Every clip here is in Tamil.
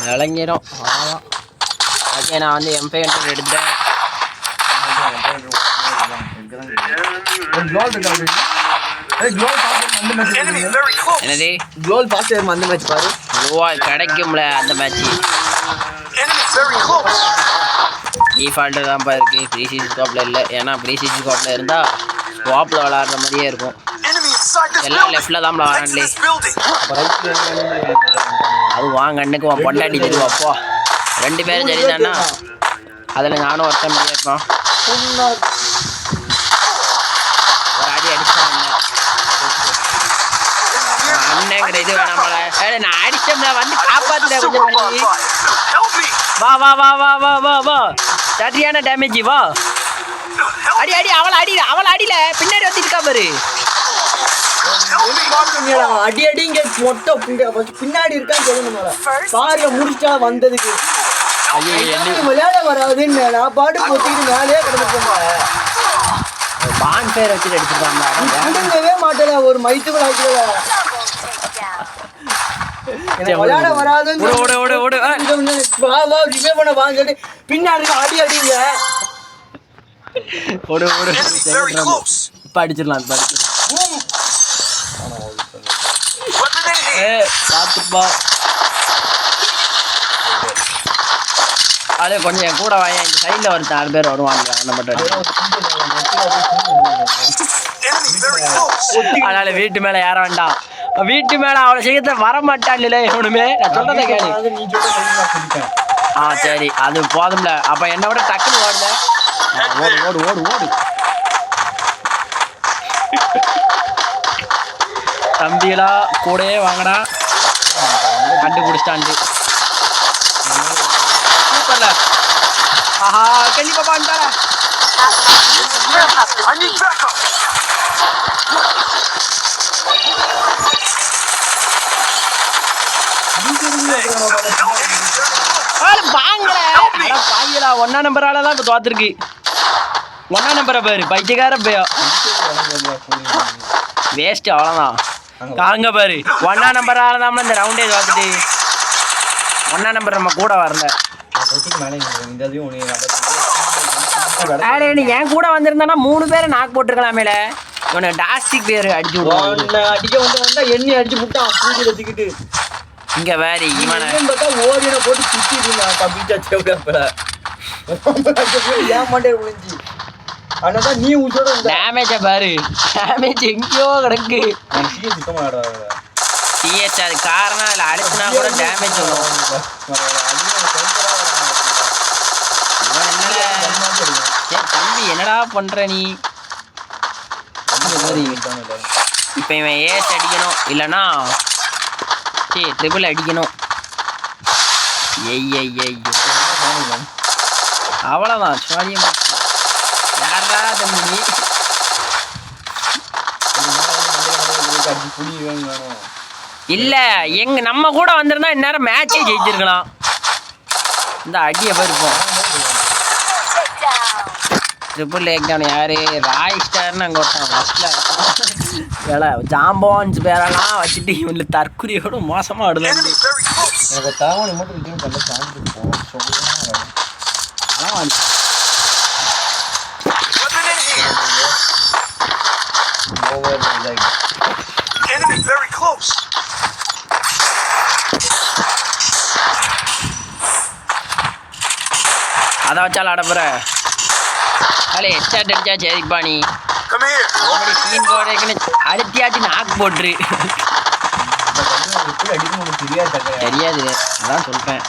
விளங்கிடும். அவ்வளோதான். ஓகே, நான் வந்து M500 எடுத்துட்டேன். என்னது குளோல் பாஸ்ட் அந்த மேட்ச் பாரு. கிடைக்கும்ல அந்த மேட்ச். டிஃபால்ட்டு தான் இருக்கு, ப்ரீசீசன் ஸ்கோப்பில் இல்லை. ஏன்னா ப்ரீசீசன் ஸ்கோப்பில் இருந்தால் ஸ்வாப்பில் விளாட்ற மாதிரியே இருக்கும். எல்லாம் லெஃப்டில் தான் விளாட்றே. அது வாங்க அன்னைக்கு பொண்டாட்டி தெரியுவாப்போ 2 பேரும் சரிதானா? அதில் நானும் ஒருத்தன் இருப்பான். ஒரு அடி அடிச்சான் அண்ணங்கிற இது வேணாமல. நான் அடிச்சோம்ல வந்து காப்பாத்துல கொஞ்சம். வா வா வா வா வா வா வா சரியான டேமேஜ். வா அடி அடி. அவளை அடியில பின்னாடி வந்துருக்கா பாரு. அடி அடிங்க மொட்டை பின்னாடி இருக்கான்னு சொல்லணும். பாருங்க முடிச்சா வந்ததுக்கு விளையாட வராதுன்னு நான் பாட்டு போட்டுக்கிட்டு மேலே கிடந்துட்டேன். பான் பேர் வச்சுட்டு அடிச்சிருக்காங்க. மாட்டேல ஒரு மைத்து விளையாட வராதுன்னு வாங்கிட்டு பின்னாடி அடி அடிங்க. இப்ப அடிச்சிடலாம். பார்த்துப்பா அது கொஞ்சம் என் கூட வாங்க. இந்த சைடில் ஒரு 4 பேர் வருவாங்க. அந்த மட்டும் அதனால வீட்டு மேலே ஏற வேண்டாம். வீட்டு மேலே அவ்வளோ சீக்கிரத்தில் வரமாட்டான் இல்லை எவனுமே. நான் சொல்கிறத கேளு. சரி அது போதும்ல. அப்போ என்னை விட டக்குன்னு ஓடுல. ஓடு ஓடு ஓடு ஓடு. தம்பிகளா கூடயே வாங்கடா. கண்டுபிடிச்சிட்டாண்டு சூப்பர்ல. ஆஹா கண்டிப்பா பண்ணிட்டாரா. பாய்களா 1ஆம் நம்பரால தான் இப்போ தோத்துருக்கு. 1ஆம் நம்பரை பாரு பைத்தியக்கார பையா வேஸ்ட். அவ்வளோதான். காங்க பாரு 1ஆம் நம்பரால தான் இந்த ரவுண்டே பார்த்துட்டு 1ஆம் நம்பர் நம்ம கூட வரல. என் கூட வந்திருந்தானா 3 பேரை நாக்கு போட்டுருக்கலாமேல. இவனை டாஸ்டிக் பேர் அடிச்சு அடிக்க வந்தா எண்ணி அடிச்சு விட்டான் பூஜை வச்சுக்கிட்டு. இங்க வேற இவனை ஓடின போட்டு சுத்திட்டு இருந்தான். ஏன் மாட்டே விழுந்துச்சு. அதனால நீ உச்சோட டேமேஜ பாரு. டேமேஜ் எங்கேயோ கிடக்கு. சிஎஸ் அது காரணம். அதில் அடிச்சுனா கூட டேமேஜ் வரும். தம்பி என்னடா பண்ற நீ? இப்போ இவன் ஏஸ் அடிக்கணும் இல்லைன்னா ட்ரிபிள் அடிக்கணும். அவ்வளோதான். சாரியம் யாரா தம்பி? இல்ல நம்ம கூட வந்திருந்தா இந்நேரம் மேட்சே ஜெயிச்சிருக்கலாம். இந்த அடியை போயிருப்போம். ட்ரிபிள் லேக் டவுன் யாரு? ராய் ஸ்டார்னு அங்கே ஒருத்தன் ஃபஸ்ட்டில் வேலை ஜாம்பான்ஸ் பேரெல்லாம் வச்சுட்டு இவங்க தற்குறியோட மோசமாக ஆடுதான். எனக்கு தாவணி மட்டும் விஜயம் பண்ண சாப்பிட்டு அதை வச்சாலும் அடப்புற அலே ஹெட்ஷாட் அடிச்சா சரிப்பா. நீ சீன் போடுறதுக்குன்னு அடித்தியாச்சு நாக்கு போட்டுரு. தெரியாது அதான் சொல்கிறேன்.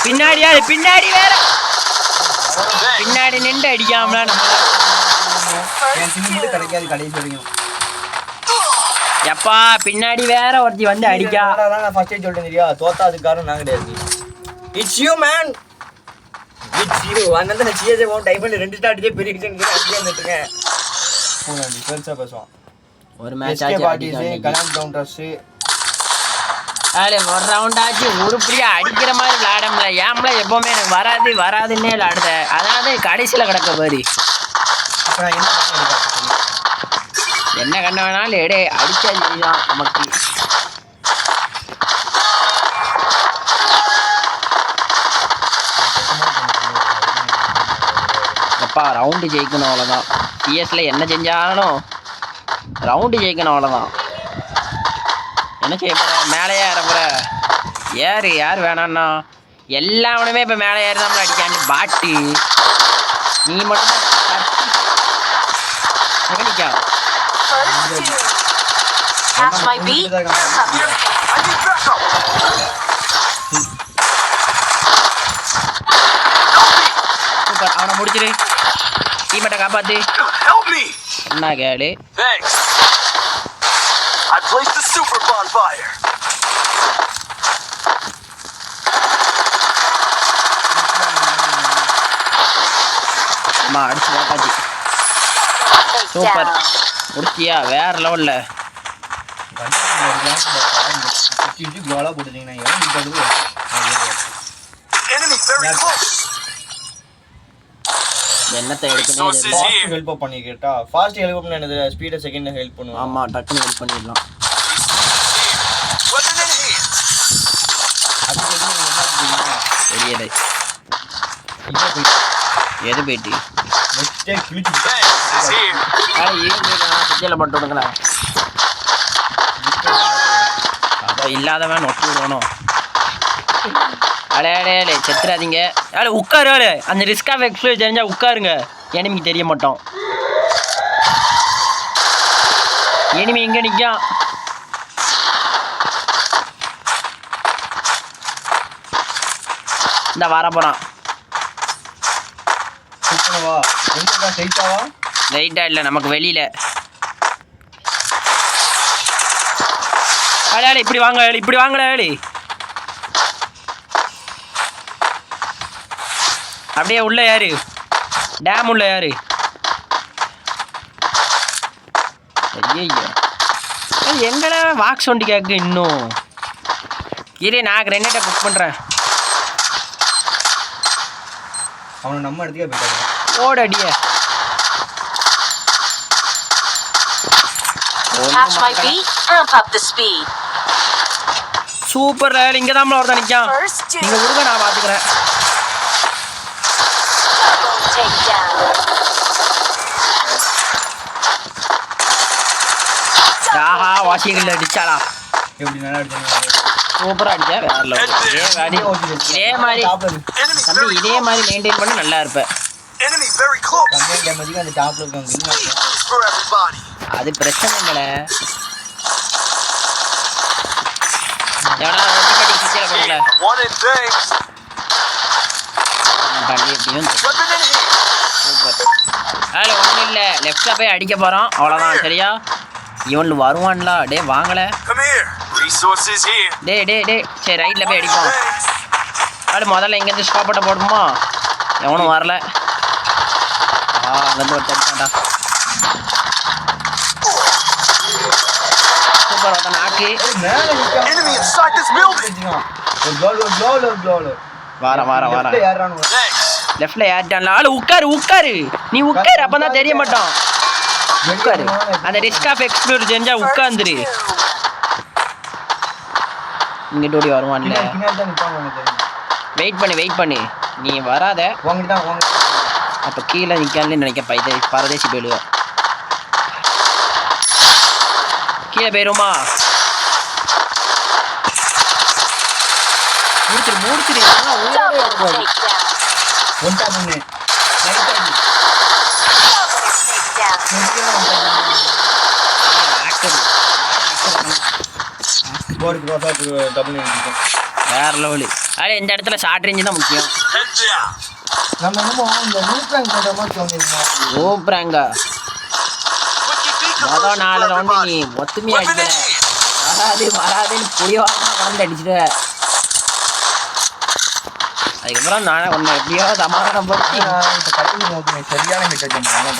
பின்னாடியா பின்னாடி வேற பின்னாடி நின்று அடிக்காமல கிடைக்காது கடைசி வரைக்கும். எப்பா பின்னாடி வேற ஒருத்தி வந்து அடிக்கா. நான் ஃபர்ஸ்டே சொல்லிட்டேன் தெரியா, தோத்தா அதுக்கு காரணம் நான் கிடையாது. It's you man, it's you. அதனால தான் சிஎஸ்ஏ போன் டைமண்ட் 2 ஸ்டார் அடிச்சே பெரிய விஷயம் அடிச்சே வந்துட்டுங்க. டிஃபென்ஸா பேசுவான். ஒரு மேட்ச் ஆச்சு பார்ட்டிஸ் கனெக்ட் கவுண்டர்ஸ் அதில் ஒரு ரவுண்டாச்சு உருப்படியாக அடிக்கிற மாதிரி விளையாடம்ல. ஏம்ல எப்போவுமே எனக்கு வராதுன்னே விளையாடுத. அதாவது கடைசியில் கிடக்க பாரு. என்ன கண்ண வேணாலும் எடே அடிச்சா சரிதான் நமக்கு. அப்பா ரவுண்டு ஜெயிக்கணும் அவ்வளோதான். சிஎஸ்ல என்ன செஞ்சாலும் ரவுண்டு ஜெயிக்கணும் அவ்வளோதான். என்ன செய்ய போகிற? மேலேயே ஏறப்புற யார் வேணான்னா எல்லாவனுமே இப்போ மேலே ஏறி தான் அடிக்காண்டு பாட்டு. நீ மட்டும் நிற்கா சூப்பர். அவனை முடிச்சிரு. டீமேட்டை காப்பாத்து. என்ன கேளு? I placed the super bonfire. அம்மா அடிச்சு காப்பாத்தி. சூப்பர். முடிச்சியா? வேற லெவல்ல. Enemy very close. என்னத்தை எடுக்கணும்? ஹெல்ப் பண்ணி கேட்டா ஃபாஸ்ட் ஹெல்ப் பண்ண என்னது ஸ்பீட செகண்ட்ல ஹெல்ப் பண்ணுவோம். ஆமா டக்குன்னு ஹெல்ப் பண்ணிடலாம். தெரியலை எது போயிட்டு சுத்தியில பட்டு விடுங்களேன். அப்போ இல்லாதவன் ஒட்டு விடணும். அடையாளே செத்துறாதீங்க. உட்காரு. அந்த ரிஸ்க் ஆஃப் எக்ஸ்ப்ளோர் தெரிஞ்சா உட்காருங்க. எனிமிக்கு தெரிய மாட்டோம். எனிமி எங்க நிற்கும்? இந்த வர போறான். லைட்டா இல்லை நமக்கு வெளியில. அடையாளே இப்படி வாங்கல. அப்படியே உள்ள யாரு? டேம் உள்ள யாரு? ஐயோ எங்கடா வாக் சவுண்டு கேட்கு இன்னும். இரு நான் கிரெனேட்டை புக் பண்ணுறேன். அவனை நம்ம இடத்துக்கே போயிட்டாங்க. ஓட அடிய சூப்பர். இங்கே தான் ஒருத்தன் நிற்கான். நீங்கள் விடுங்க நான் பார்த்துக்கிறேன். ஆஹா வாசிகள் அடிச்சாளா? எப்படி நல்லா அடிச்சாங்க. சூப்பராக அடிச்சா வேற லெவல். இதே மாதிரி தம்பி இதே மாதிரி மெயின்டைன் பண்ணி நல்லா இருப்பேன். அது பிரச்சனை இல்லைல. எவனா ஒன்று சுத்தியில பண்ணல பண்ணி எப்படியும் சூப்பர். அதில் ஒன்றும் இல்லை. லெஃப்டில் போய் அடிக்க போகிறோம் அவ்வளோதான். சரியா? இவன் வருவான்ல. டே வாங்கல. டே சரி ரைட்டில் போய் அடிப்போம். அப்படி முதல்ல இங்கேருந்து ஸ்டாப்பட்டை போடுமா? எவனும் வரல. அங்கேருந்து ஒரு தடுத்தாண்டா. சூப்பர். ஒருத்தன் நாக்கு வாரம் லெஃப்ட்ல ஏறிட்டான்ல. உட்காரு. நீ உட்காரு. அப்பதான் தெரிய மாட்டோம். உட்காரு. அந்த ரிஸ்க் ஆஃப் எக்ஸ்ப்ளோர் செஞ்சா உட்காந்துரு. இங்கிட்ட ஓடி வருவான்ல. வெயிட் பண்ணு. நீ வராத. அப்போ கீழே நிற்கான்னு நினைக்க பரதேசி போயிடுவேன். கீழே போயிருமா? முடிச்சிரு. வேற லெவலு. அதே இந்த இடத்துல ஷார்ட் ரேஞ்சு தான் முக்கியம். சூப்பராங்க. மொதல் 4 ரவுண்டு நீ ஒத்துமையா அடிக்கிற. வராதுன்னு புளிவாரமா கலந்து அடிச்சுட்ட. அதுக்கப்புறம் நானே ஒன்று எப்படியோ சமாதானம் படுத்தி சரியான ஹிட் அடிச்சேன்.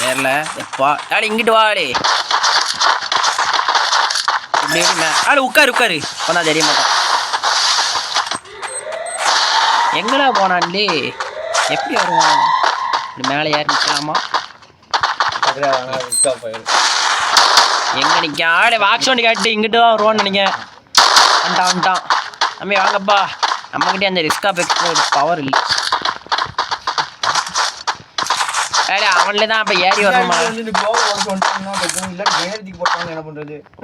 ஏறல எப்பா ஆடு இங்கிட்டு வாடு இப்படி ஆடு உட்காரு போனா தெரிய மாட்டான் எங்கடா போனான்லே எப்படி வருவான் இப்படி மேலே ஏறி நிற்கலாமா எங்கே நிற்க ஆடு வாக் சவுண்டு கேட்டு இங்கிட்டு தான் வருவான்னு நினைக்கிறேன் வந்துட்டான் தம்பி வாங்கப்பா நம்மக்கிட்டே அந்த ரிஸ்க் ஆஃப் எக்ஸ்ப்ளோர் பவர் இல்லை அவன்ல தான் அப்போ ஏறி வரணுமா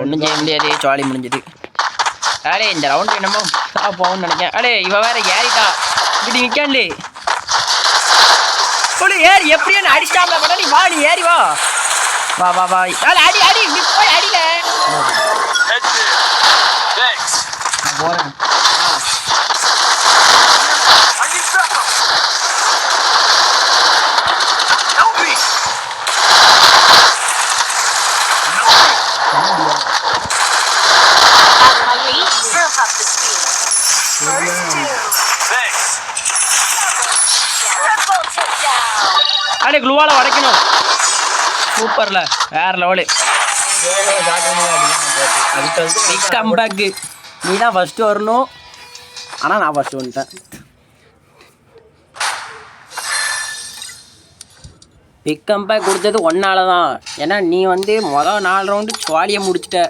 ஒன்றும் செய்ய முடியாது சாலி முடிஞ்சது இந்த ரவுண்டு என்னமோ போகும்னு நினைக்கிறேன் இவ வேற ஏறிட்டா இப்படி நிற்கான்லே ஏறி எப்படியோ அடிச்சாமல பண்ண நீ வா நீ ஏறி வா அடி நீ போய் அடியில நான் போறேன் குளுவால உடைக்கணும் சூப்பர்ல வேற லெவலு பிக் கம்பேக் நீ தான் ஃபர்ஸ்ட் வரணும் ஆனால் நான் ஃபர்ஸ்ட் வந்துட்டேன் பிக் கம்பேக் கொடுத்தது ஒன்னால தான் ஏன்னா நீ வந்து மொதல் 4 ரவுண்டு சுவாலியை முடிச்சிட்ட